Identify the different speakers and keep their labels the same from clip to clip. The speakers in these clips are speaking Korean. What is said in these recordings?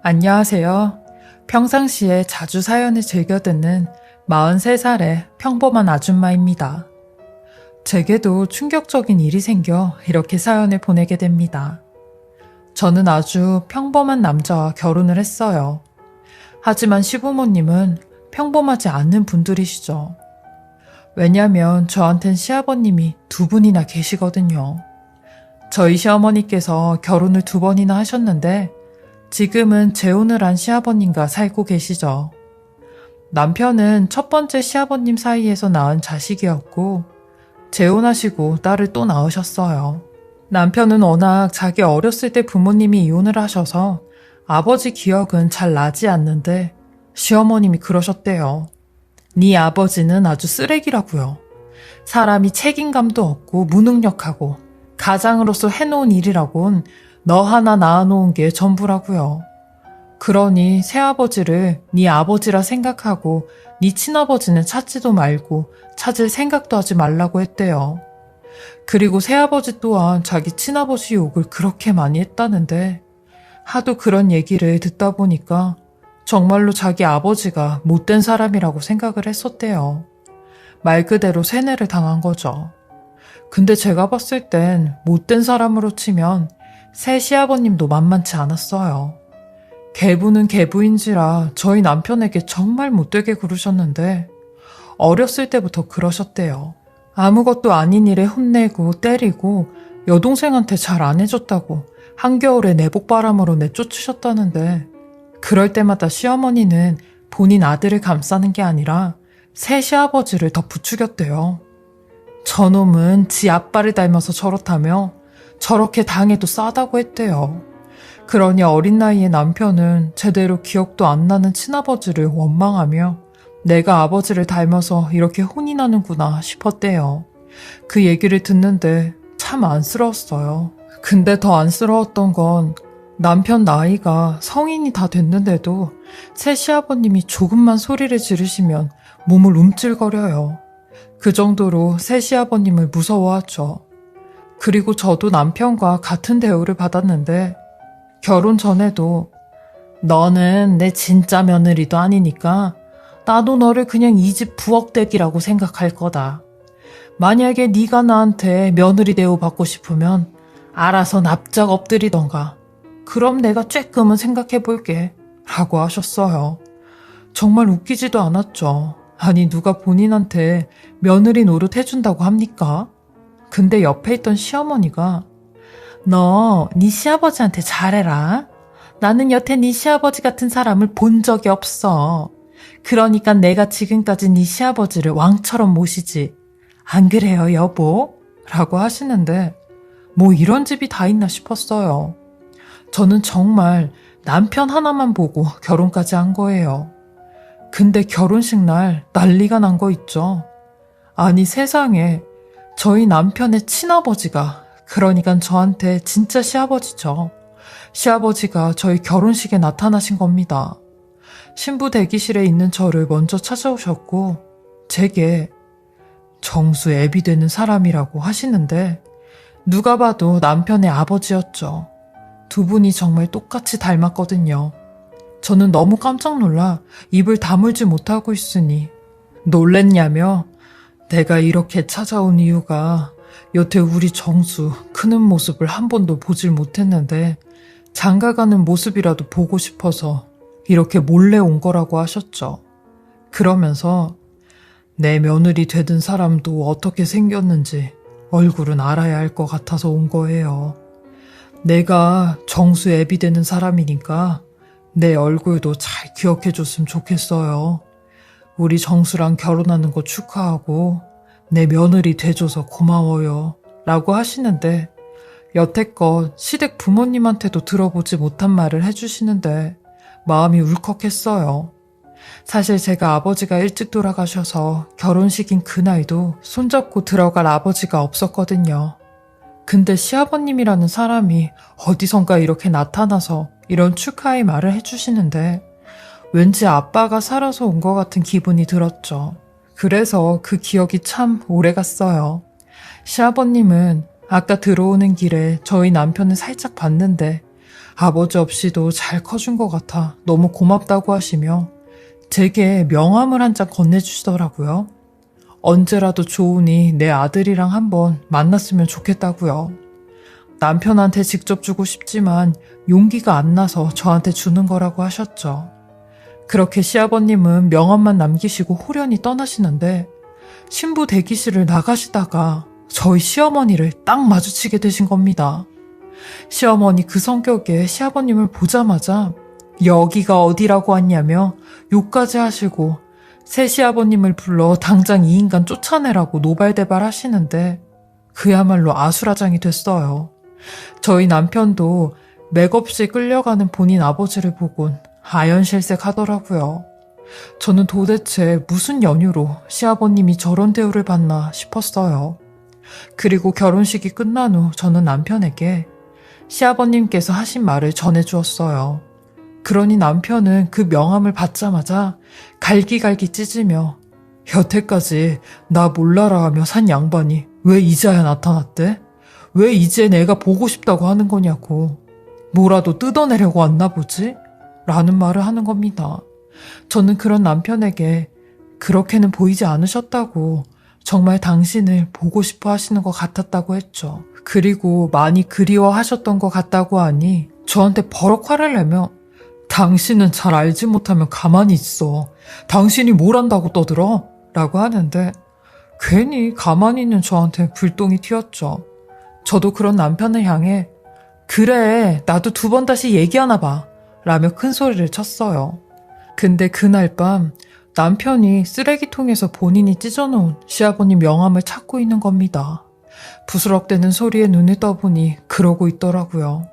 Speaker 1: 안녕하세요. 평상시에 자주 사연을 즐겨 듣는 43살의 평범한 아줌마입니다. 제게도 충격적인 일이 생겨 이렇게 사연을 보내게 됩니다. 저는 아주 평범한 남자와 결혼을 했어요. 하지만 시부모님은 평범하지 않는 분들이시죠. 왜냐면 저한텐 시아버님이 두 분이나 계시거든요. 저희 시어머니께서 결혼을 2번이나 하셨는데 지금은 재혼을 한 시아버님과 살고 계시죠. 남편은 첫 번째 시아버님 사이에서 낳은 자식이었고 재혼하시고 딸을 또 낳으셨어요. 남편은 워낙 자기 어렸을 때 부모님이 이혼을 하셔서 아버지 기억은 잘 나지 않는데 시어머님이 그러셨대요. 네 아버지는 아주 쓰레기라고요. 사람이 책임감도 없고 무능력하고 가장으로서 해놓은 일이라곤 너 하나 낳아놓은 게 전부라고요. 그러니 새아버지를 네 아버지라 생각하고 네 친아버지는 찾지도 말고 찾을 생각도 하지 말라고 했대요. 그리고 새아버지 또한 자기 친아버지 욕을 그렇게 많이 했다는데 하도 그런 얘기를 듣다 보니까 정말로 자기 아버지가 못된 사람이라고 생각을 했었대요. 말 그대로 세뇌를 당한 거죠. 근데 제가 봤을 땐 못된 사람으로 치면 새 시아버님도 만만치 않았어요. 계부는 계부인지라 저희 남편에게 정말 못되게 굴으셨는데 어렸을 때부터 그러셨대요. 아무것도 아닌 일에 혼내고 때리고 여동생한테 잘 안 해줬다고 한겨울에 내복바람으로 내쫓으셨다는데 그럴 때마다 시어머니는 본인 아들을 감싸는 게 아니라 새 시아버지를 더 부추겼대요. 저놈은 지 아빠를 닮아서 저렇다며 저렇게 당해도 싸다고 했대요. 그러니 어린 나이에 남편은 제대로 기억도 안 나는 친아버지를 원망하며 내가 아버지를 닮아서 이렇게 혼이 나는구나 싶었대요. 그 얘기를 듣는데 참 안쓰러웠어요. 근데 더 안쓰러웠던 건 남편 나이가 성인이 다 됐는데도 새 시아버님이 조금만 소리를 지르시면 몸을 움찔거려요. 그 정도로 새 시아버님을 무서워하죠. 그리고 저도 남편과 같은 대우를 받았는데 결혼 전에도 너는 내 진짜 며느리도 아니니까 나도 너를 그냥 이 집 부엌댁이라고 생각할 거다. 만약에 네가 나한테 며느리 대우 받고 싶으면 알아서 납작 엎드리던가. 그럼 내가 쬐끔은 생각해 볼게. 라고 하셨어요. 정말 웃기지도 않았죠. 아니 누가 본인한테 며느리 노릇 해준다고 합니까? 근데 옆에 있던 시어머니가 너 네 시아버지한테 잘해라. 나는 여태 네 시아버지 같은 사람을 본 적이 없어. 그러니까 내가 지금까지 네 시아버지를 왕처럼 모시지. 안 그래요 여보? 라고 하시는데 뭐 이런 집이 다 있나 싶었어요. 저는 정말 남편 하나만 보고 결혼까지 한 거예요. 근데 결혼식 날 난리가 난 거 있죠. 아니 세상에 저희 남편의 친아버지가 그러니까 저한테 진짜 시아버지죠. 시아버지가 저희 결혼식에 나타나신 겁니다. 신부 대기실에 있는 저를 먼저 찾아오셨고 제게 정수 애비 되는 사람이라고 하시는데 누가 봐도 남편의 아버지였죠. 두 분이 정말 똑같이 닮았거든요. 저는 너무 깜짝 놀라 입을 다물지 못하고 있으니 놀랬냐며 내가 이렇게 찾아온 이유가 여태 우리 정수 크는 모습을 한 번도 보질 못했는데 장가가는 모습이라도 보고 싶어서 이렇게 몰래 온 거라고 하셨죠. 그러면서 내 며느리 되든 사람도 어떻게 생겼는지 얼굴은 알아야 할 것 같아서 온 거예요. 내가 정수 애비 되는 사람이니까 내 얼굴도 잘 기억해줬으면 좋겠어요. 우리 정수랑 결혼하는 거 축하하고 내 며느리 돼줘서 고마워요. 라고 하시는데 여태껏 시댁 부모님한테도 들어보지 못한 말을 해주시는데 마음이 울컥했어요. 사실 제가 아버지가 일찍 돌아가셔서 결혼식인 그날도 손잡고 들어갈 아버지가 없었거든요. 근데 시아버님이라는 사람이 어디선가 이렇게 나타나서 이런 축하의 말을 해주시는데 왠지 아빠가 살아서 온 것 같은 기분이 들었죠. 그래서 그 기억이 참 오래갔어요. 시아버님은 아까 들어오는 길에 저희 남편을 살짝 봤는데 아버지 없이도 잘 커준 것 같아 너무 고맙다고 하시며 제게 명함을 한 장 건네주시더라고요. 언제라도 좋으니 내 아들이랑 한번 만났으면 좋겠다고요. 남편한테 직접 주고 싶지만 용기가 안 나서 저한테 주는 거라고 하셨죠. 그렇게 시아버님은 명함만 남기시고 홀연히 떠나시는데 신부 대기실을 나가시다가 저희 시어머니를 딱 마주치게 되신 겁니다. 시어머니 그 성격에 시아버님을 보자마자 여기가 어디라고 왔냐며 욕까지 하시고 새 시아버님을 불러 당장 이 인간 쫓아내라고 노발대발 하시는데 그야말로 아수라장이 됐어요. 저희 남편도 맥없이 끌려가는 본인 아버지를 보곤 아연실색 하더라고요. 저는 도대체 무슨 연유로 시아버님이 저런 대우를 받나 싶었어요. 그리고 결혼식이 끝난 후 저는 남편에게 시아버님께서 하신 말을 전해주었어요. 그러니 남편은 그 명함을 받자마자 갈기갈기 찢으며 여태까지 나 몰라라 하며 산 양반이 왜 이제야 나타났대? 왜 이제 내가 보고 싶다고 하는 거냐고. 뭐라도 뜯어내려고 왔나 보지? 라는 말을 하는 겁니다. 저는 그런 남편에게 그렇게는 보이지 않으셨다고 정말 당신을 보고 싶어 하시는 것 같았다고 했죠. 그리고 많이 그리워하셨던 것 같다고 하니 저한테 버럭 화를 내며 당신은 잘 알지 못하면 가만히 있어. 당신이 뭘 안다고 떠들어? 라고 하는데 괜히 가만히 있는 저한테 불똥이 튀었죠. 저도 그런 남편을 향해 그래 나도 2번 다시 얘기하나 봐 라며 큰 소리를 쳤어요. 근데 그날 밤 남편이 쓰레기통에서 본인이 찢어놓은 시아버님 명함을 찾고 있는 겁니다. 부스럭대는 소리에 눈을 떠보니 그러고 있더라고요.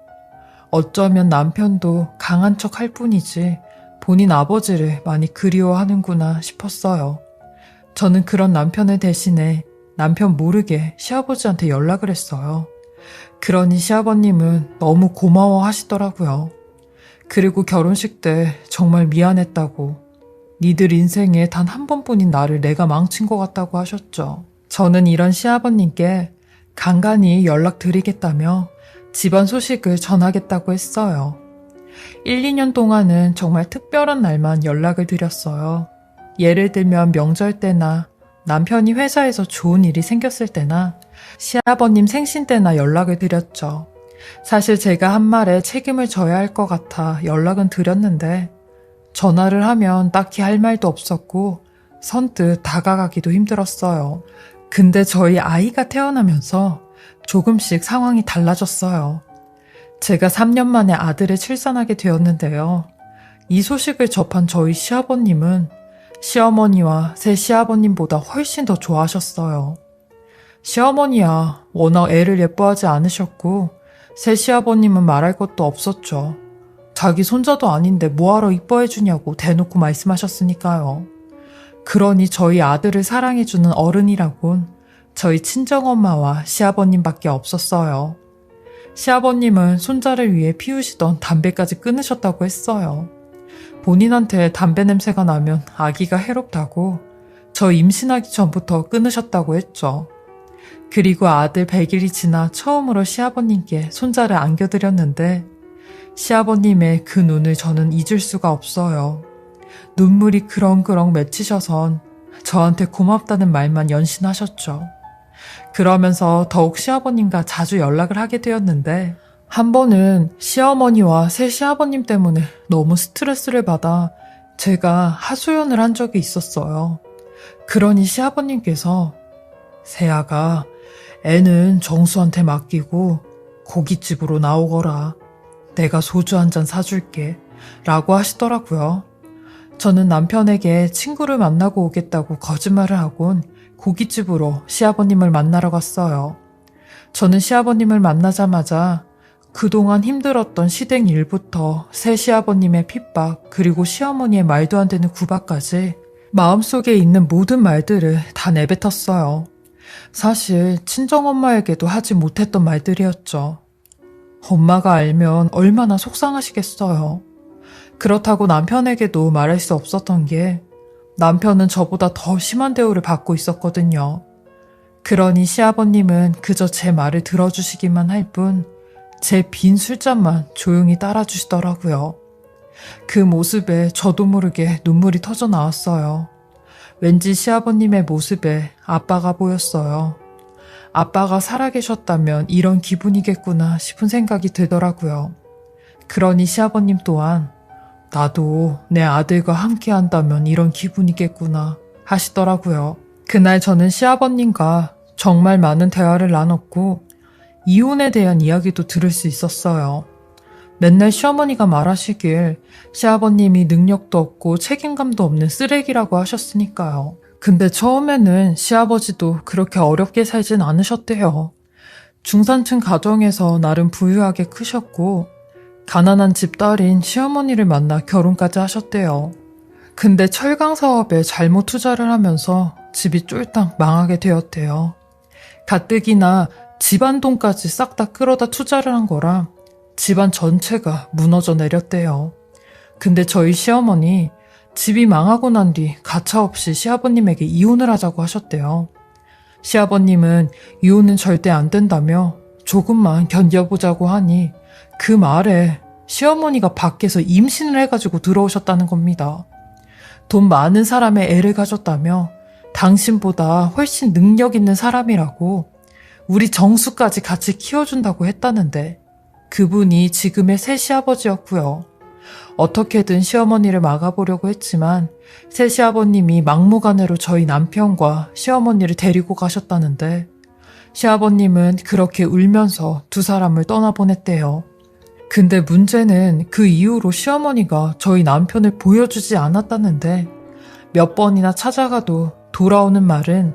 Speaker 1: 어쩌면 남편도 강한 척 할 뿐이지 본인 아버지를 많이 그리워하는구나 싶었어요. 저는 그런 남편을 대신해 남편 모르게 시아버지한테 연락을 했어요. 그러니 시아버님은 너무 고마워하시더라고요. 그리고 결혼식 때 정말 미안했다고 니들 인생에 단 한 번뿐인 나를 내가 망친 것 같다고 하셨죠. 저는 이런 시아버님께 간간히 연락드리겠다며 집안 소식을 전하겠다고 했어요. 1, 2년 동안은 정말 특별한 날만 연락을 드렸어요. 예를 들면 명절 때나 남편이 회사에서 좋은 일이 생겼을 때나 시아버님 생신 때나 연락을 드렸죠. 사실 제가 한 말에 책임을 져야 할 것 같아 연락은 드렸는데 전화를 하면 딱히 할 말도 없었고 선뜻 다가가기도 힘들었어요. 근데 저희 아이가 태어나면서 조금씩 상황이 달라졌어요. 제가 3년 만에 아들을 출산하게 되었는데요. 이 소식을 접한 저희 시아버님은 시어머니와 새 시아버님보다 훨씬 더 좋아하셨어요. 시어머니야 워낙 애를 예뻐하지 않으셨고 새 시아버님은 말할 것도 없었죠. 자기 손자도 아닌데 뭐하러 이뻐해주냐고 대놓고 말씀하셨으니까요. 그러니 저희 아들을 사랑해주는 어른이라곤 저희 친정엄마와 시아버님밖에 없었어요. 시아버님은 손자를 위해 피우시던 담배까지 끊으셨다고 했어요. 본인한테 담배 냄새가 나면 아기가 해롭다고 저 임신하기 전부터 끊으셨다고 했죠. 그리고 아들 100일이 지나 처음으로 시아버님께 손자를 안겨드렸는데 시아버님의 그 눈을 저는 잊을 수가 없어요. 눈물이 그렁그렁 맺히셔선 저한테 고맙다는 말만 연신하셨죠. 그러면서 더욱 시아버님과 자주 연락을 하게 되었는데 한 번은 시어머니와 새 시아버님 때문에 너무 스트레스를 받아 제가 하소연을 한 적이 있었어요. 그러니 시아버님께서 새아가 애는 정수한테 맡기고 고깃집으로 나오거라. 내가 소주 한 잔 사줄게 라고 하시더라고요. 저는 남편에게 친구를 만나고 오겠다고 거짓말을 하곤 고깃집으로 시아버님을 만나러 갔어요. 저는 시아버님을 만나자마자 그동안 힘들었던 시댁 일부터 새 시아버님의 핍박 그리고 시어머니의 말도 안 되는 구박까지 마음속에 있는 모든 말들을 다 내뱉었어요. 사실 친정엄마에게도 하지 못했던 말들이었죠. 엄마가 알면 얼마나 속상하시겠어요. 그렇다고 남편에게도 말할 수 없었던 게 남편은 저보다 더 심한 대우를 받고 있었거든요. 그러니 시아버님은 그저 제 말을 들어주시기만 할 뿐 제 빈 술잔만 조용히 따라주시더라고요. 그 모습에 저도 모르게 눈물이 터져 나왔어요. 왠지 시아버님의 모습에 아빠가 보였어요. 아빠가 살아계셨다면 이런 기분이겠구나 싶은 생각이 들더라고요. 그러니 시아버님 또한 나도 내 아들과 함께 한다면 이런 기분이겠구나 하시더라고요. 그날 저는 시아버님과 정말 많은 대화를 나눴고 이혼에 대한 이야기도 들을 수 있었어요. 맨날 시어머니가 말하시길 시아버님이 능력도 없고 책임감도 없는 쓰레기라고 하셨으니까요. 근데 처음에는 시아버지도 그렇게 어렵게 살진 않으셨대요. 중산층 가정에서 나름 부유하게 크셨고 가난한 집딸인 시어머니를 만나 결혼까지 하셨대요. 근데 철강 사업에 잘못 투자를 하면서 집이 쫄딱 망하게 되었대요. 가뜩이나 집안 돈까지 싹 다 끌어다 투자를 한 거라 집안 전체가 무너져 내렸대요. 근데 저희 시어머니 집이 망하고 난 뒤 가차없이 시아버님에게 이혼을 하자고 하셨대요. 시아버님은 이혼은 절대 안 된다며 조금만 견뎌보자고 하니 그 말에 시어머니가 밖에서 임신을 해가지고 들어오셨다는 겁니다. 돈 많은 사람의 애를 가졌다며 당신보다 훨씬 능력 있는 사람이라고 우리 정수까지 같이 키워준다고 했다는데 그분이 지금의 새 시아버지였고요. 어떻게든 시어머니를 막아보려고 했지만 새 시아버님이 막무가내로 저희 남편과 시어머니를 데리고 가셨다는데 시아버님은 그렇게 울면서 두 사람을 떠나보냈대요. 근데 문제는 그 이후로 시어머니가 저희 남편을 보여주지 않았다는데 몇 번이나 찾아가도 돌아오는 말은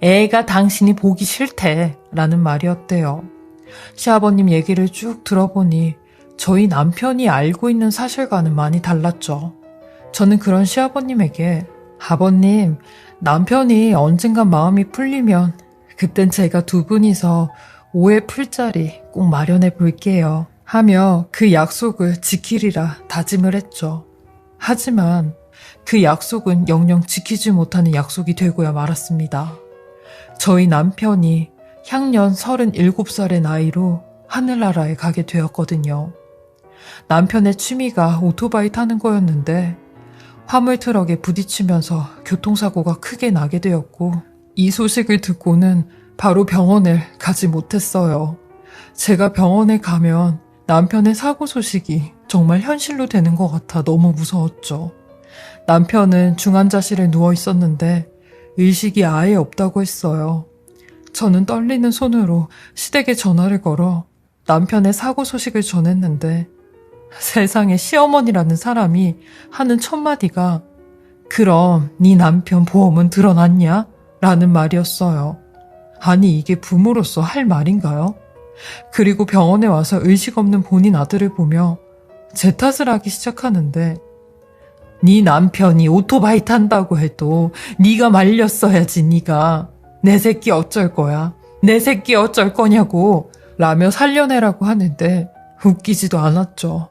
Speaker 1: 애가 당신이 보기 싫대 라는 말이었대요. 시아버님 얘기를 쭉 들어보니 저희 남편이 알고 있는 사실과는 많이 달랐죠. 저는 그런 시아버님에게 아버님, 남편이 언젠간 마음이 풀리면 그땐 제가 두 분이서 오해 풀 자리 꼭 마련해 볼게요 하며 그 약속을 지키리라 다짐을 했죠. 하지만 그 약속은 영영 지키지 못하는 약속이 되고야 말았습니다. 저희 남편이 향년 37살의 나이로 하늘나라에 가게 되었거든요. 남편의 취미가 오토바이 타는 거였는데 화물 트럭에 부딪히면서 교통사고가 크게 나게 되었고 이 소식을 듣고는 바로 병원을 가지 못했어요. 제가 병원에 가면 남편의 사고 소식이 정말 현실로 되는 것 같아 너무 무서웠죠. 남편은 중환자실에 누워 있었는데 의식이 아예 없다고 했어요. 저는 떨리는 손으로 시댁에 전화를 걸어 남편의 사고 소식을 전했는데 세상에 시어머니라는 사람이 하는 첫 마디가 그럼 네 남편 보험은 드러났냐? 라는 말이었어요. 아니 이게 부모로서 할 말인가요? 그리고 병원에 와서 의식 없는 본인 아들을 보며 제 탓을 하기 시작하는데 네 남편이 오토바이 탄다고 해도 네가 말렸어야지 네가. 내 새끼 어쩔 거야? 내 새끼 어쩔 거냐고 라며 살려내라고 하는데 웃기지도 않았죠.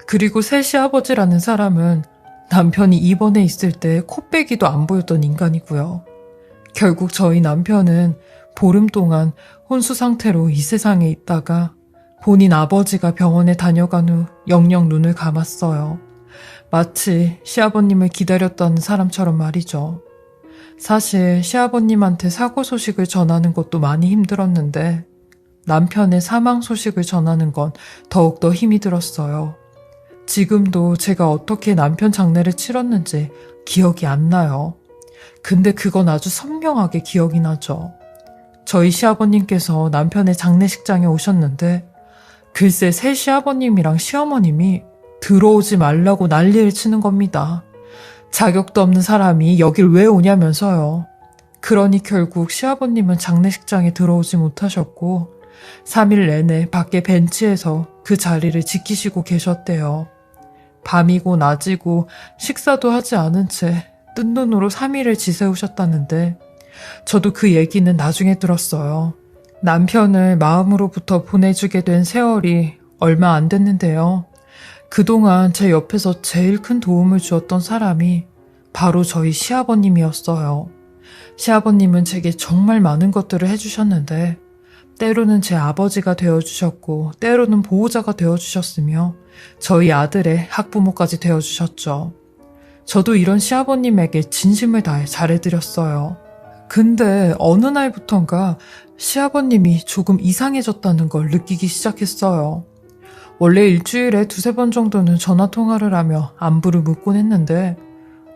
Speaker 1: 그리고 새 시아버지라는 사람은 남편이 입원해 있을 때 코빼기도 안 보였던 인간이고요. 결국 저희 남편은 보름 동안 혼수 상태로 이 세상에 있다가 본인 아버지가 병원에 다녀간 후 영영 눈을 감았어요. 마치 시아버님을 기다렸던 사람처럼 말이죠. 사실 시아버님한테 사고 소식을 전하는 것도 많이 힘들었는데 남편의 사망 소식을 전하는 건 더욱더 힘이 들었어요. 지금도 제가 어떻게 남편 장례를 치렀는지 기억이 안 나요. 근데 그건 아주 선명하게 기억이 나죠. 저희 시아버님께서 남편의 장례식장에 오셨는데 글쎄 새 시아버님이랑 시어머님이 들어오지 말라고 난리를 치는 겁니다. 자격도 없는 사람이 여길 왜 오냐면서요. 그러니 결국 시아버님은 장례식장에 들어오지 못하셨고 3일 내내 밖에 벤치에서 그 자리를 지키시고 계셨대요. 밤이고 낮이고 식사도 하지 않은 채 뜬 눈으로 3일을 지새우셨다는데 저도 그 얘기는 나중에 들었어요. 남편을 마음으로부터 보내주게 된 세월이 얼마 안 됐는데요. 그동안 제 옆에서 제일 큰 도움을 주었던 사람이 바로 저희 시아버님이었어요. 시아버님은 제게 정말 많은 것들을 해주셨는데 때로는 제 아버지가 되어주셨고 때로는 보호자가 되어주셨으며 저희 아들의 학부모까지 되어주셨죠. 저도 이런 시아버님에게 진심을 다해 잘해드렸어요. 근데 어느 날부턴가 시아버님이 조금 이상해졌다는 걸 느끼기 시작했어요. 원래 일주일에 2-3번 정도는 전화통화를 하며 안부를 묻곤 했는데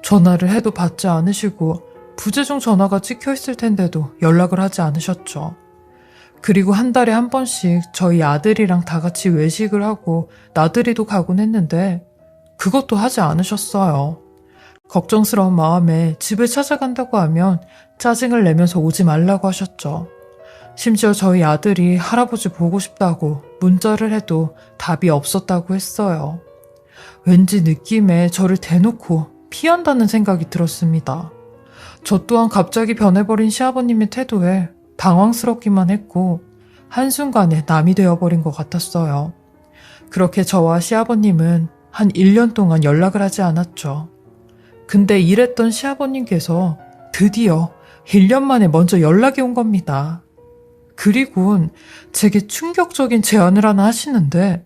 Speaker 1: 전화를 해도 받지 않으시고 부재중 전화가 찍혀있을 텐데도 연락을 하지 않으셨죠. 그리고 한 달에 한 번씩 저희 아들이랑 다 같이 외식을 하고 나들이도 가곤 했는데 그것도 하지 않으셨어요. 걱정스러운 마음에 집을 찾아간다고 하면 짜증을 내면서 오지 말라고 하셨죠. 심지어 저희 아들이 할아버지 보고 싶다고 문자를 해도 답이 없었다고 했어요. 왠지 느낌에 저를 대놓고 피한다는 생각이 들었습니다. 저 또한 갑자기 변해버린 시아버님의 태도에 당황스럽기만 했고 한순간에 남이 되어버린 것 같았어요. 그렇게 저와 시아버님은 한 1년 동안 연락을 하지 않았죠. 근데 이랬던 시아버님께서 드디어 1년 만에 먼저 연락이 온 겁니다. 그리곤 제게 충격적인 제안을 하나 하시는데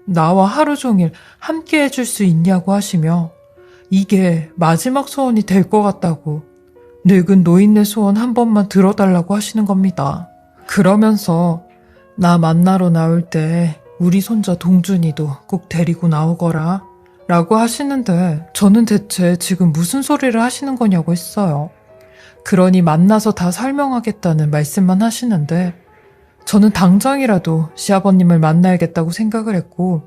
Speaker 1: 나와 하루 종일 함께 해줄 수 있냐고 하시며 이게 마지막 소원이 될 것 같다고 늙은 노인네 소원 한 번만 들어달라고 하시는 겁니다. 그러면서 나 만나러 나올 때 우리 손자 동준이도 꼭 데리고 나오거라 라고 하시는데 저는 대체 지금 무슨 소리를 하시는 거냐고 했어요. 그러니 만나서 다 설명하겠다는 말씀만 하시는데 저는 당장이라도 시아버님을 만나야겠다고 생각을 했고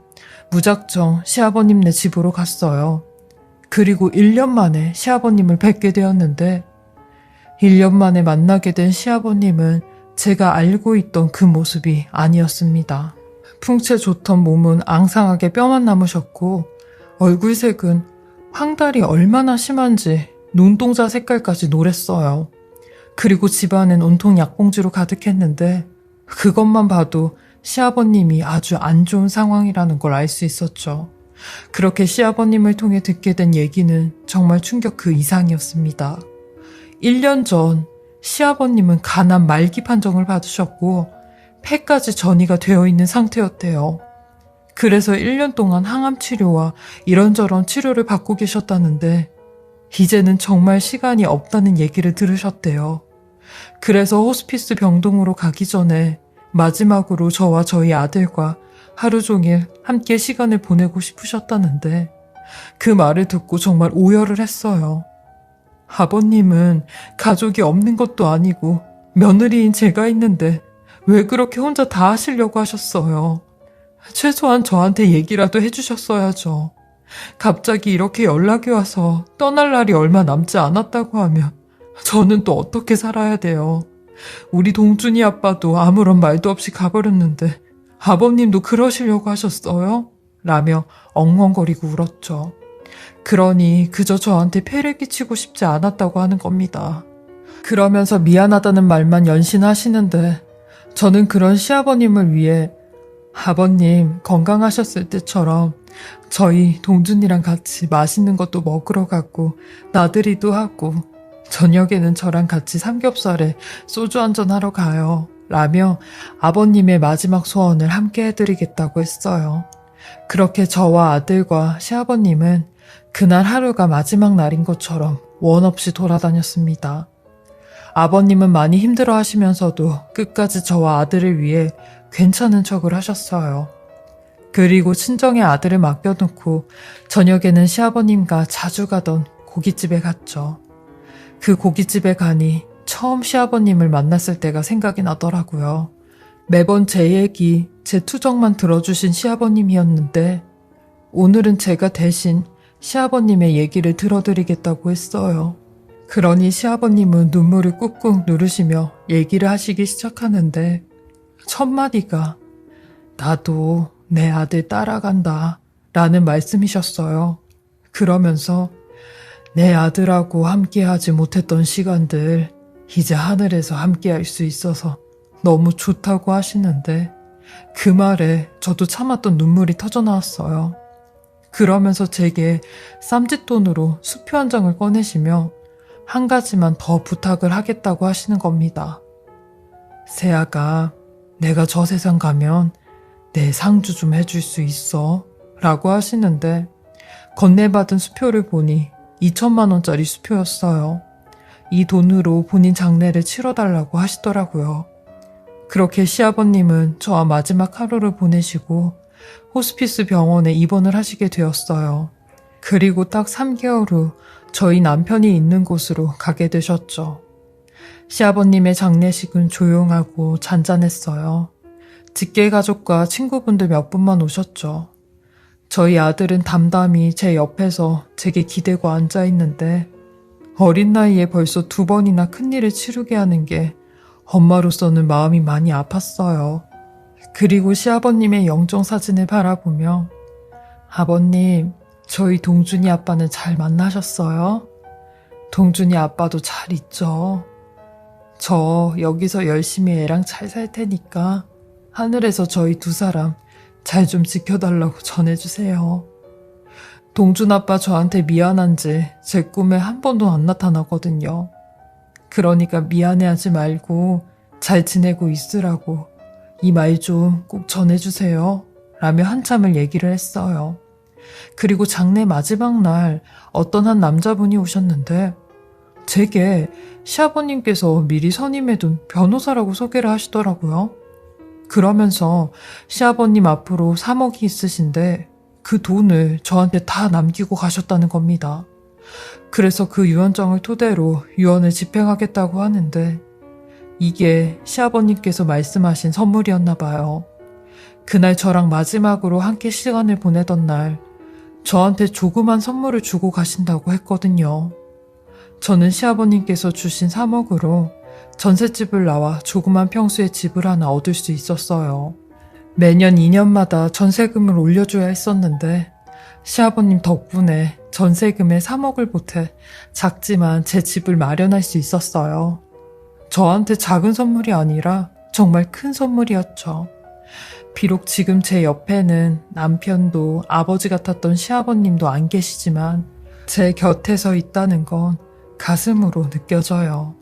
Speaker 1: 무작정 시아버님네 집으로 갔어요. 그리고 1년 만에 시아버님을 뵙게 되었는데 1년 만에 만나게 된 시아버님은 제가 알고 있던 그 모습이 아니었습니다. 풍채 좋던 몸은 앙상하게 뼈만 남으셨고 얼굴색은 황달이 얼마나 심한지 눈동자 색깔까지 노랬어요. 그리고 집안은 온통 약봉지로 가득했는데 그것만 봐도 시아버님이 아주 안 좋은 상황이라는 걸 알 수 있었죠. 그렇게 시아버님을 통해 듣게 된 얘기는 정말 충격 그 이상이었습니다. 1년 전 시아버님은 간암 말기 판정을 받으셨고 폐까지 전이가 되어 있는 상태였대요. 그래서 1년 동안 항암 치료와 이런저런 치료를 받고 계셨다는데 이제는 정말 시간이 없다는 얘기를 들으셨대요. 그래서 호스피스 병동으로 가기 전에 마지막으로 저와 저희 아들과 하루 종일 함께 시간을 보내고 싶으셨다는데 그 말을 듣고 정말 오열을 했어요. 아버님은 가족이 없는 것도 아니고 며느리인 제가 있는데 왜 그렇게 혼자 다 하시려고 하셨어요. 최소한 저한테 얘기라도 해주셨어야죠. 갑자기 이렇게 연락이 와서 떠날 날이 얼마 남지 않았다고 하면 저는 또 어떻게 살아야 돼요. 우리 동준이 아빠도 아무런 말도 없이 가버렸는데 아버님도 그러시려고 하셨어요? 라며 엉엉거리고 울었죠. 그러니 그저 저한테 폐를 끼치고 싶지 않았다고 하는 겁니다. 그러면서 미안하다는 말만 연신하시는데 저는 그런 시아버님을 위해 아버님 건강하셨을 때처럼 저희 동준이랑 같이 맛있는 것도 먹으러 가고 나들이도 하고 저녁에는 저랑 같이 삼겹살에 소주 한잔 하러 가요 라며 아버님의 마지막 소원을 함께 해드리겠다고 했어요. 그렇게 저와 아들과 시아버님은 그날 하루가 마지막 날인 것처럼 원 없이 돌아다녔습니다. 아버님은 많이 힘들어 하시면서도 끝까지 저와 아들을 위해 괜찮은 척을 하셨어요. 그리고 친정의 아들을 맡겨놓고 저녁에는 시아버님과 자주 가던 고깃집에 갔죠. 그 고깃집에 가니 처음 시아버님을 만났을 때가 생각이 나더라고요. 매번 제 얘기, 제 투정만 들어주신 시아버님이었는데 오늘은 제가 대신 시아버님의 얘기를 들어드리겠다고 했어요. 그러니 시아버님은 눈물을 꾹꾹 누르시며 얘기를 하시기 시작하는데 첫 마디가 나도 내 아들 따라간다 라는 말씀이셨어요. 그러면서 내 아들하고 함께하지 못했던 시간들 이제 하늘에서 함께할 수 있어서 너무 좋다고 하시는데 그 말에 저도 참았던 눈물이 터져나왔어요. 그러면서 제게 쌈짓돈으로 수표 한 장을 꺼내시며 한 가지만 더 부탁을 하겠다고 하시는 겁니다. 세아가 내가 저 세상 가면 내 상주 좀 해줄 수 있어? 라고 하시는데 건네받은 수표를 보니 2천만 원짜리 수표였어요. 이 돈으로 본인 장례를 치러달라고 하시더라고요. 그렇게 시아버님은 저와 마지막 하루를 보내시고 호스피스 병원에 입원을 하시게 되었어요. 그리고 딱 3개월 후 저희 남편이 있는 곳으로 가게 되셨죠. 시아버님의 장례식은 조용하고 잔잔했어요. 직계가족과 친구분들 몇 분만 오셨죠. 저희 아들은 담담히 제 옆에서 제게 기대고 앉아있는데 어린 나이에 벌써 2번이나 큰일을 치르게 하는 게 엄마로서는 마음이 많이 아팠어요. 그리고 시아버님의 영정사진을 바라보며 아버님, 저희 동준이 아빠는 잘 만나셨어요? 동준이 아빠도 잘 있죠? 저 여기서 열심히 애랑 잘 살 테니까 하늘에서 저희 2사람 잘 좀 지켜달라고 전해주세요. 동준 아빠 저한테 미안한지 제 꿈에 한 번도 안 나타나거든요. 그러니까 미안해하지 말고 잘 지내고 있으라고 이 말 좀 꼭 전해주세요. 라며 한참을 얘기를 했어요. 그리고 장례 마지막 날 어떤 한 남자분이 오셨는데 제게 시아버님께서 미리 선임해둔 변호사라고 소개를 하시더라고요. 그러면서 시아버님 앞으로 3억이 있으신데 그 돈을 저한테 다 남기고 가셨다는 겁니다. 그래서 그 유언장을 토대로 유언을 집행하겠다고 하는데 이게 시아버님께서 말씀하신 선물이었나 봐요. 그날 저랑 마지막으로 함께 시간을 보내던 날 저한테 조그만 선물을 주고 가신다고 했거든요. 저는 시아버님께서 주신 3억으로 전셋집을 나와 조그만 평수의 집을 하나 얻을 수 있었어요. 매년 2년마다 전세금을 올려줘야 했었는데 시아버님 덕분에 전세금에 3억을 보태 작지만 제 집을 마련할 수 있었어요. 저한테 작은 선물이 아니라 정말 큰 선물이었죠. 비록 지금 제 옆에는 남편도 아버지 같았던 시아버님도 안 계시지만 제 곁에 서 있다는 건 가슴으로 느껴져요.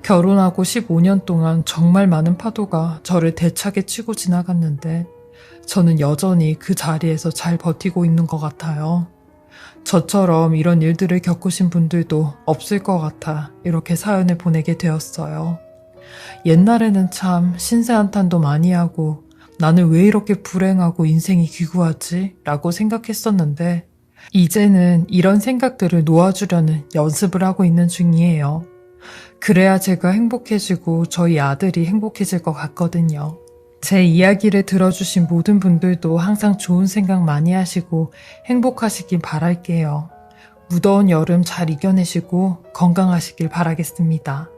Speaker 1: 결혼하고 15년 동안 정말 많은 파도가 저를 대차게 치고 지나갔는데 저는 여전히 그 자리에서 잘 버티고 있는 것 같아요. 저처럼 이런 일들을 겪으신 분들도 없을 것 같아 이렇게 사연을 보내게 되었어요. 옛날에는 참 신세한탄도 많이 하고 나는 왜 이렇게 불행하고 인생이 기구하지? 라고 생각했었는데 이제는 이런 생각들을 놓아주려는 연습을 하고 있는 중이에요. 그래야 제가 행복해지고 저희 아들이 행복해질 것 같거든요. 제 이야기를 들어주신 모든 분들도 항상 좋은 생각 많이 하시고 행복하시길 바랄게요. 무더운 여름 잘 이겨내시고 건강하시길 바라겠습니다.